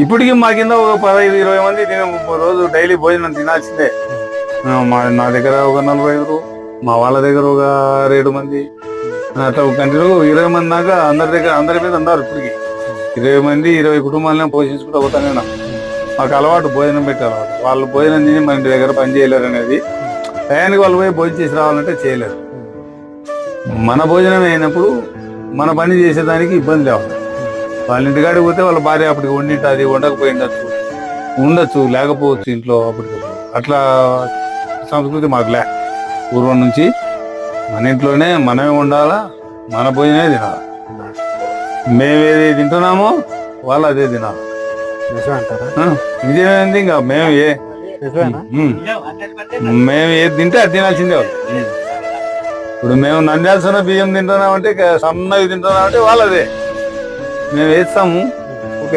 ఇప్పటికి మా కింద ఒక 15-20 మంది రోజు డైలీ భోజనం తినాల్సిందే. నా దగ్గర ఒక 45, మా వాళ్ళ దగ్గర ఒక 7 మంది, అట్లా కంటిన్యూ 20 మంది దాకా అందరి మీద ఉన్నారు. ఇప్పటికి 20 మంది 20 కుటుంబాలను పోషించుకుంటూ పోతానే మాకు అలవాటు భోజనం పెట్టే అలవాటు. వాళ్ళు భోజనం తిని మన ఇంటి దగ్గర పని చేయలేరు అనేది. టయానికి వాళ్ళు పోయి భోజనం చేసి రావాలంటే చేయలేరు. మన భోజనం అయినప్పుడు మన పని చేసేదానికి ఇబ్బంది లేవాలి. వాళ్ళ ఇంటికాడికి పోతే వాళ్ళ భార్య అప్పటికి వండింటుంది, వండకపోయి ఉండొచ్చు, లేకపోవచ్చు ఇంట్లో అప్పటికప్పుడు. అట్లా సంస్కృతి మాకు పూర్వం నుంచి మన ఇంట్లోనే మనమే ఉండాలా, మన భోజనమే తినాలి. మేమేది తింటున్నామో వాళ్ళు అదే తినాలి. నిజమేంది. ఇంకా మేము ఏది తింటే అది తినాల్సిందే వాళ్ళు. ఇప్పుడు మేము నంద్యాల్సిన బియ్యం తింటున్నామంటే, సన్నవి తింటున్నామంటే వాళ్ళదే మేము వేస్తాము. ఒక